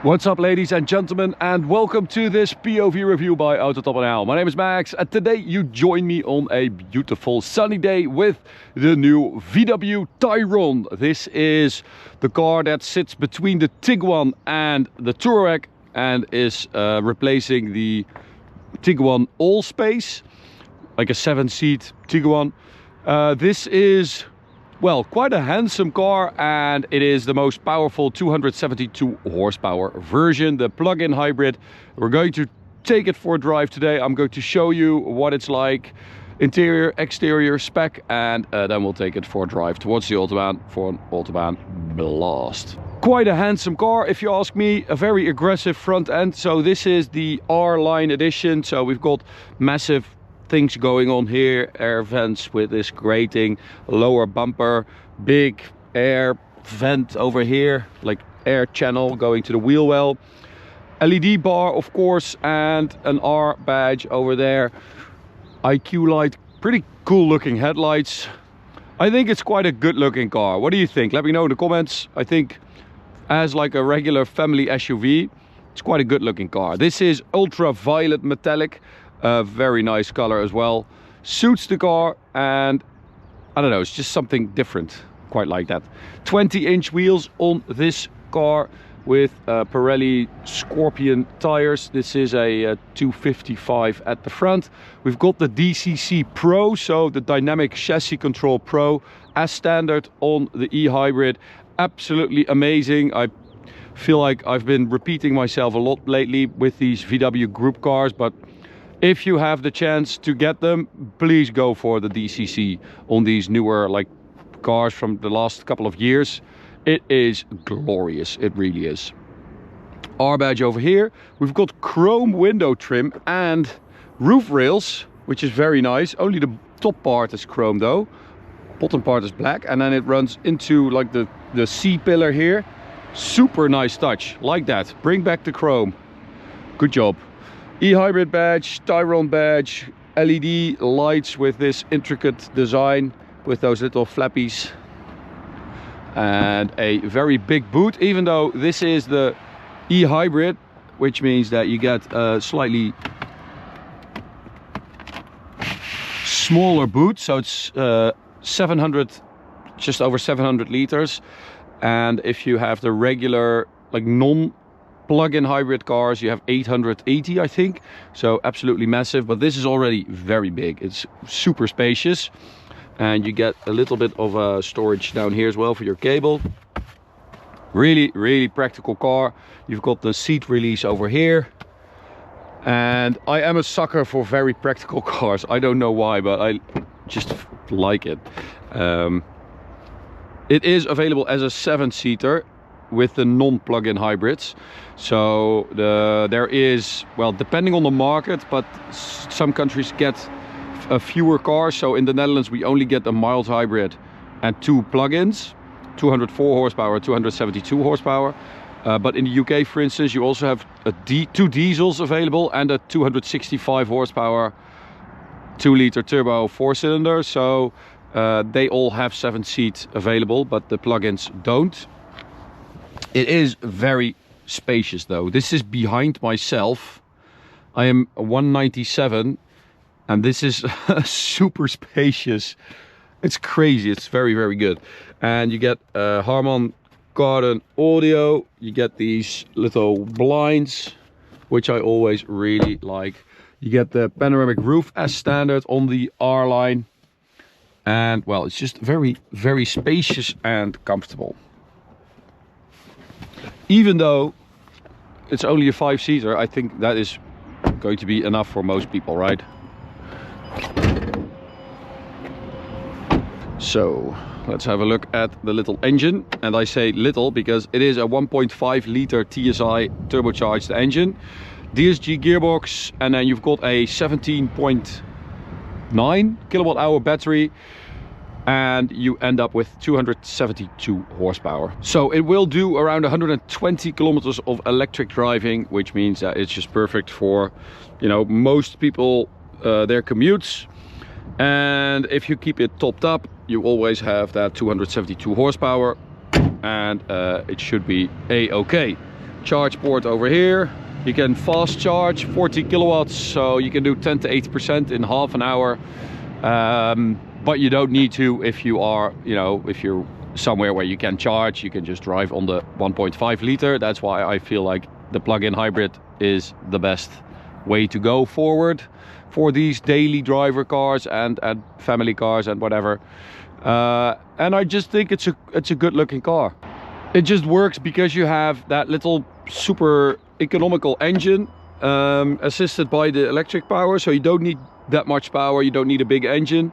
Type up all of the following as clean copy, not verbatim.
What's up, ladies and gentlemen, and welcome to this POV review by Autobahn. My name is Max, and today you join me on a beautiful sunny day with the new VW TAYRON. This is the car that sits between the Tiguan and the Touareg and is replacing the Tiguan All-Space, like a 7-seat Tiguan. This is, well, quite a handsome car, and it is the most powerful 272 horsepower version, the plug-in hybrid. We're going to take it for a drive today. I'm going to show you what it's like, interior, exterior, spec, and then we'll take it for a drive towards the Autobahn for an Autobahn blast. Quite a handsome car, if you ask me. A very aggressive front end. So this is the R-Line edition. So we've got massive things going on here, air vents with this grating, lower bumper, big air vent over here, like air channel going to the wheel well, LED bar of course, and an R badge over there, IQ light, pretty cool looking headlights. I think it's quite a good looking car. What do you think? Let me know in the comments. I think as like a regular family SUV, it's quite a good looking car. This is ultraviolet metallic. Very nice color as well, suits the car, and I don't know, it's just something different, quite like that. 20-inch wheels on this car with Pirelli Scorpion tires. This is a 255 at the front. We've got the DCC Pro, so the Dynamic Chassis Control Pro, as standard on the eHYBRID. Absolutely amazing. I feel like I've been repeating myself a lot lately with these VW group cars, but if you have the chance to get them, please go for the DCC on these newer like cars from the last couple of years. It is glorious, it really is. R badge over here. We've got chrome window trim and roof rails, which is very nice. Only the top part is chrome though. Bottom part is black, and then it runs into like the C pillar here. Super nice touch, like that. Bring back the chrome. Good job. eHYBRID badge, TAYRON badge, LED lights with this intricate design with those little flappies, and a very big boot, even though this is the eHYBRID, which means that you get a slightly smaller boot. So it's 700, just over 700 liters, and if you have the regular like plug-in hybrid cars, you have 880, I think, so absolutely massive. But this is already very big. It's super spacious, and you get a little bit of storage down here as well for your cable. Really practical car. You've got the seat release over here, and I am a sucker for very practical cars. I don't know why, but I just like it. It is available as a 7-seater with the non-plug-in hybrids. So there is, well, depending on the market, but some countries get fewer cars. So in the Netherlands we only get a mild hybrid and 2 plug-ins, 204 horsepower, 272 horsepower. But in the UK, for instance, you also have 2 diesels available and a 265 horsepower 2-liter turbo 4-cylinder. So they all have 7 seats available, but the plug-ins don't. It is very spacious though. This is behind myself. I am 197, and this is super spacious. It's crazy. It's very good. And you get Harman Kardon audio. You get these little blinds, which I always really like. You get the panoramic roof as standard on the R-Line, and well, it's just very spacious and comfortable. Even though it's only a 5-seater, I think that is going to be enough for most people, right? So let's have a look at the little engine. And I say little because it is a 1.5 liter TSI turbocharged engine, DSG gearbox, and then you've got a 17.9 kilowatt hour battery, and you end up with 272 horsepower. So it will do around 120 kilometers of electric driving, which means that it's just perfect for, you know, most people, their commutes. And if you keep it topped up, you always have that 272 horsepower, and it should be a-okay. charge port over here. You can fast charge 40 kilowatts, so you can do 10 to 80% in half an hour. But you don't need to if you are, you know, if you're somewhere where you can charge, you can just drive on the 1.5 liter. That's why I feel like the plug-in hybrid is the best way to go forward for these daily driver cars and family cars and whatever. And I just think it's a good looking car. It just works because you have that little super economical engine assisted by the electric power, so you don't need that much power, you don't need a big engine.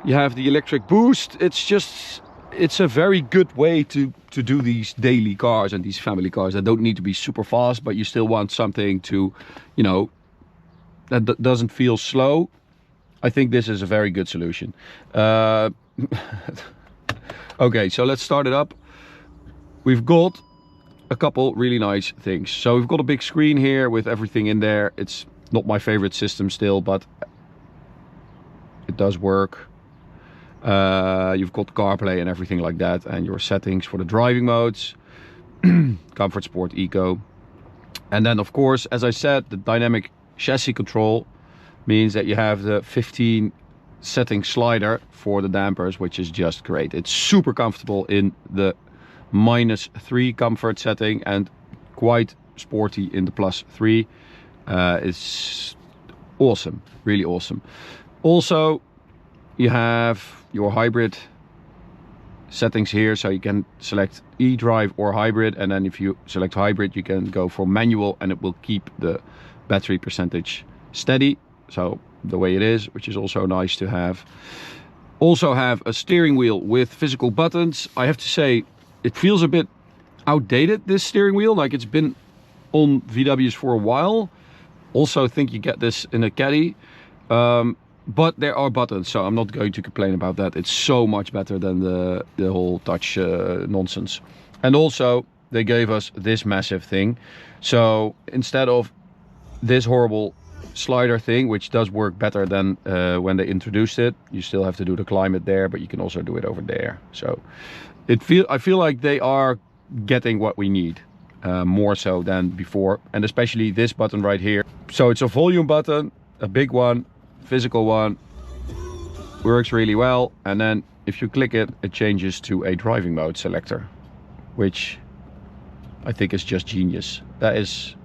You have the electric boost. It's a very good way to do these daily cars and these family cars that don't need to be super fast, but you still want something to, you know, that doesn't feel slow. I think this is a very good solution. Okay, so let's start it up. We've got a couple really nice things. So we've got a big screen here with everything in there. It's not my favorite system still, but it does work. You've got CarPlay and everything like that, and your settings for the driving modes, Comfort, Sport, Eco. And then of course, as I said, the dynamic chassis control means that you have the 15 setting slider for the dampers, which is just great. It's super comfortable in the -3 comfort setting and quite sporty in the +3. It's awesome, really awesome. Also, you have your hybrid settings here, so you can select eDrive or hybrid, and then if you select hybrid you can go for manual and it will keep the battery percentage steady, so the way it is, which is also nice to have. Also have a steering wheel with physical buttons. I have to say it feels a bit outdated, this steering wheel, like it's been on VWs for a while. Also think you get this in a Caddy. But there are buttons, so I'm not going to complain about that. It's so much better than the whole touch nonsense. And also, they gave us this massive thing. So instead of this horrible slider thing, which does work better than when they introduced it, you still have to do the climate there, but you can also do it over there. So I feel like they are getting what we need, more so than before. And especially this button right here. So it's a volume button, a big one, physical one, works really well, and then if you click it, it changes to a driving mode selector, which I think is just genius. That is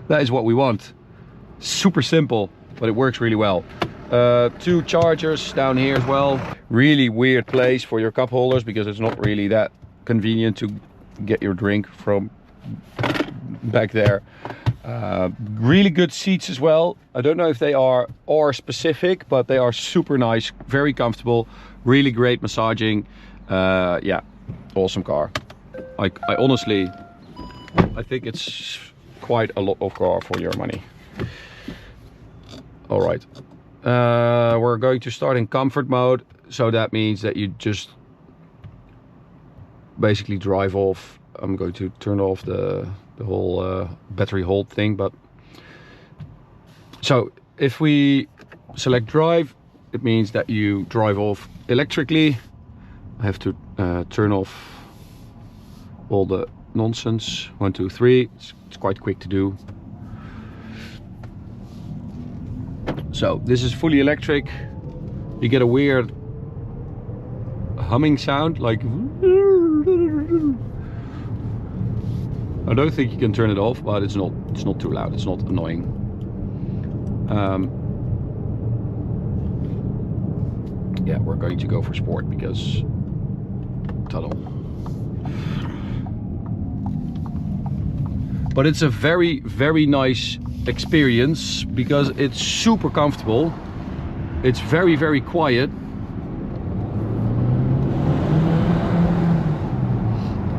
what we want. Super simple, but it works really well. 2 chargers down here as well. Really weird place for your cup holders because it's not really that convenient to get your drink from back there. Really good seats as well. I don't know if they are R specific, but they are super nice, very comfortable, really great massaging. Yeah, awesome car. I honestly, I think it's quite a lot of car for your money. All right, we're going to start in comfort mode, so that means that you just basically drive off. I'm going to turn off the whole battery hold thing, but so if we select drive, it means that you drive off electrically. I have to turn off all the nonsense. 1, 2, 3. It's quite quick to do. So this is fully electric. You get a weird humming sound, like I don't think you can turn it off, but it's not too loud. It's not annoying. Yeah, we're going to go for sport because tunnel. But it's a very, very nice experience because it's super comfortable. It's very, very quiet.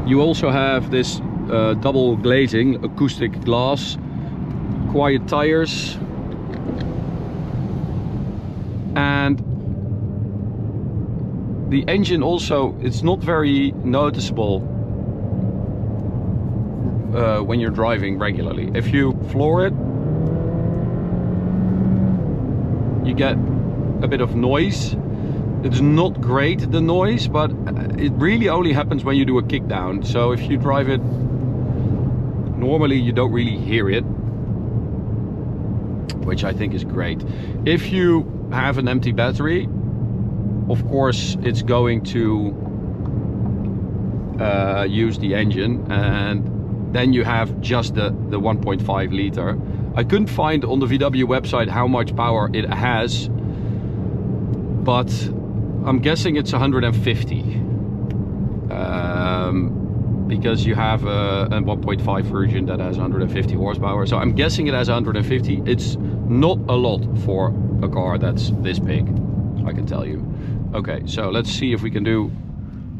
You also have this double glazing, acoustic glass, quiet tires, and the engine also, it's not very noticeable when you're driving regularly. If you floor it, you get a bit of noise. It's not great, the noise, but it really only happens when you do a kick down. So if you drive it Normally you don't really hear it, which I think is great. If you have an empty battery, of course it's going to use the engine, and then you have just the 1.5 liter. I couldn't find on the VW website how much power it has, but I'm guessing it's 150. Because you have a 1.5 version that has 150 horsepower, so I'm guessing it has 150. It's not a lot for a car that's this big, I can tell you. Okay, so let's see if we can do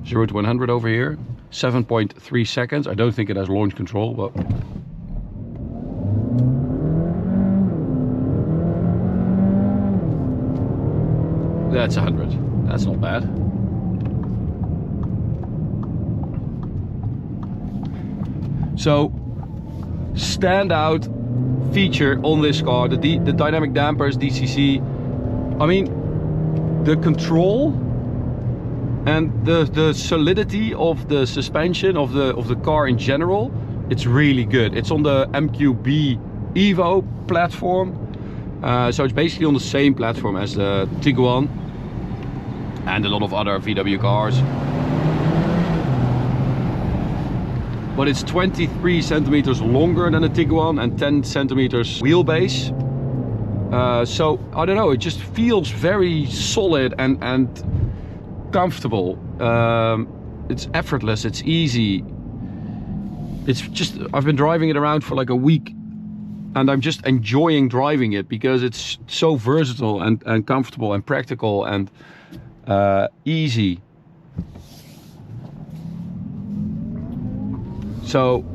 0 to 100 over here. 7.3 seconds. I don't think it has launch control, but that's 100. That's not bad. So, standout feature on this car, the dynamic dampers, DCC. I mean, the control and the solidity of the suspension of the car in general, it's really good. It's on the MQB Evo platform, so it's basically on the same platform as the Tiguan and a lot of other VW cars. But it's 23 centimeters longer than a Tiguan and 10 centimeters wheelbase. So I don't know, it just feels very solid and comfortable. It's effortless, it's easy. It's just, I've been driving it around for like a week and I'm just enjoying driving it because it's so versatile and comfortable and practical and easy. So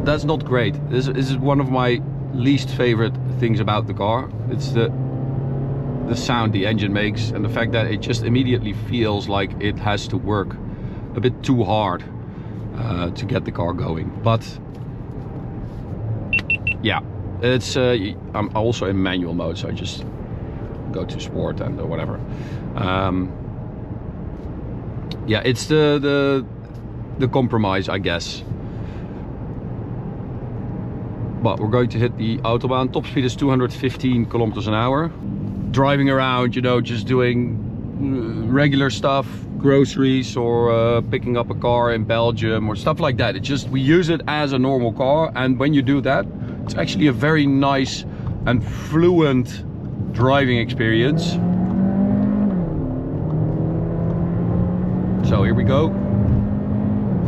that's not great. This is one of my least favorite things about the car. It's the sound the engine makes and the fact that it just immediately feels like it has to work a bit too hard to get the car going. But yeah, it's I'm also in manual mode, so I just go to sport and whatever. Yeah, it's the compromise, I guess. But we're going to hit the Autobahn. Top speed is 215 kilometers an hour. Driving around, you know, just doing regular stuff, groceries, or picking up a car in Belgium or stuff like that. It's just, we use it as a normal car, and when you do that, it's actually a very nice and fluent driving experience. So here we go,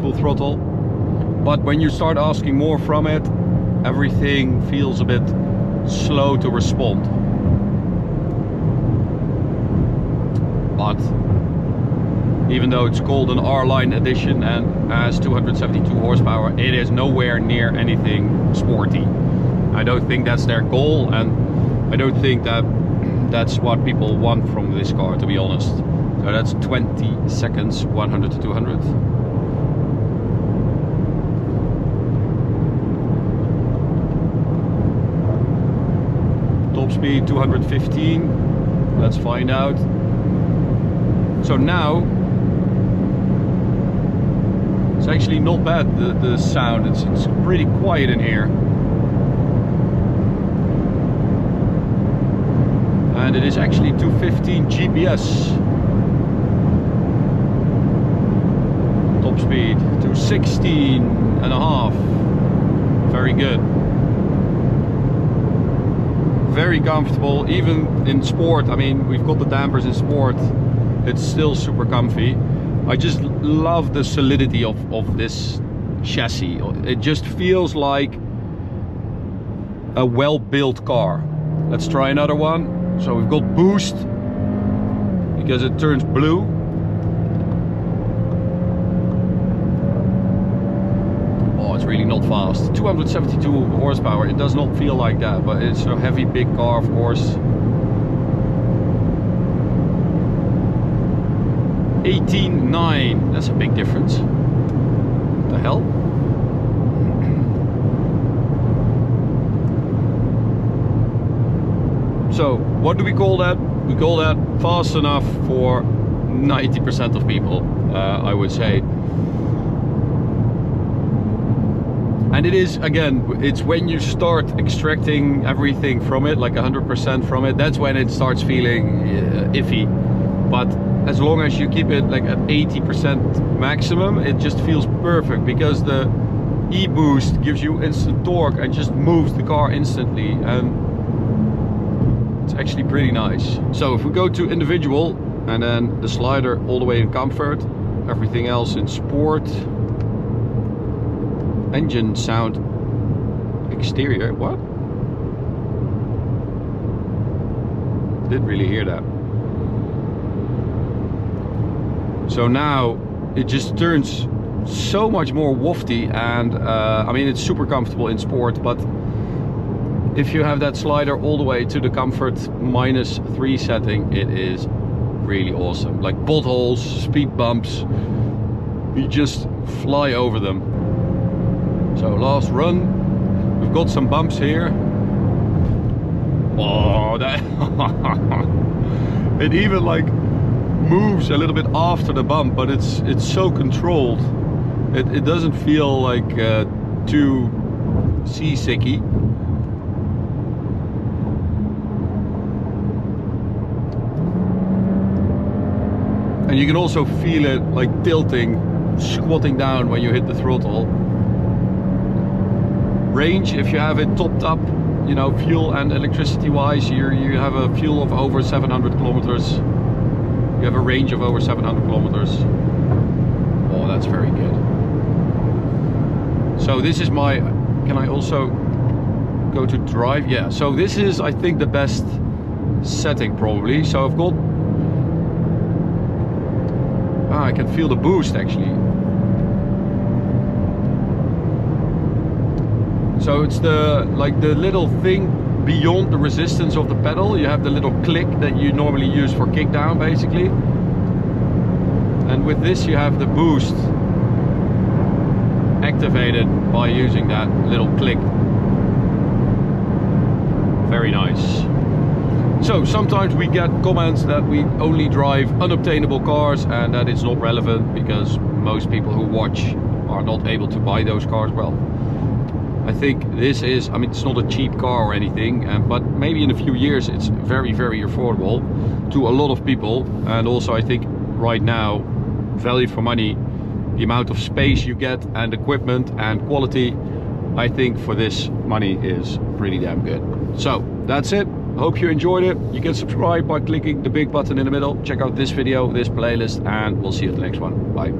full throttle. But when you start asking more from it, everything feels a bit slow to respond. But even though it's called an R-Line edition and has 272 horsepower, it is nowhere near anything sporty. I don't think that's their goal, and I don't think that that's what people want from this car, to be honest. So that's 20 seconds, 100 to 200. Top speed 215. Let's find out. So now it's actually not bad, the sound. It's pretty quiet in here. And it is actually 215 GPS. Top speed 216 and a half. Very good. Very comfortable, even in sport. I mean, we've got the dampers in sport. It's still super comfy. I just love the solidity of this chassis. It just feels like a well-built car. Let's try another one. So we've got boost because it turns blue. Oh, it's really not fast. 272 horsepower. It does not feel like that, but it's a heavy, big car, of course. 18.9. That's a big difference. What the hell? So what do we call that? We call that fast enough for 90% of people, I would say. And it is, again, it's when you start extracting everything from it, like 100% from it, that's when it starts feeling iffy. But as long as you keep it like at 80% maximum, it just feels perfect, because the e-boost gives you instant torque and just moves the car instantly, and it's actually pretty nice. So if we go to individual, and then the slider all the way in comfort, everything else in sport. Engine sound exterior, what? Didn't really hear that. So now it just turns so much more wafty, and I mean, it's super comfortable in sport, but if you have that slider all the way to the comfort -3 setting, it is really awesome. Like potholes, speed bumps, you just fly over them. So last run, we've got some bumps here. Oh, that it even like moves a little bit after the bump, but it's so controlled. It doesn't feel like too seasicky. And you can also feel it like tilting, squatting down when you hit the throttle. Range, if you have it topped up, you know, fuel and electricity wise, you have a fuel of over 700 kilometers. You have a range of over 700 kilometers. Oh, that's very good. So this is my, can I also go to drive? Yeah, so this is, I think, the best setting probably. So I've got, I can feel the boost actually. So it's the, like the little thing beyond the resistance of the pedal. You have the little click that you normally use for kick down basically. And with this you have the boost activated by using that little click. Very nice. So sometimes we get comments that we only drive unobtainable cars and that it's not relevant because most people who watch are not able to buy those cars. Well, I think this is, I mean, it's not a cheap car or anything, but maybe in a few years it's very, very affordable to a lot of people. And also I think right now, value for money, the amount of space you get and equipment and quality, I think for this money is pretty damn good. So that's it. Hope you enjoyed it. You can subscribe by clicking the big button in the middle. Check out this video, this playlist, and we'll see you at the next one. Bye.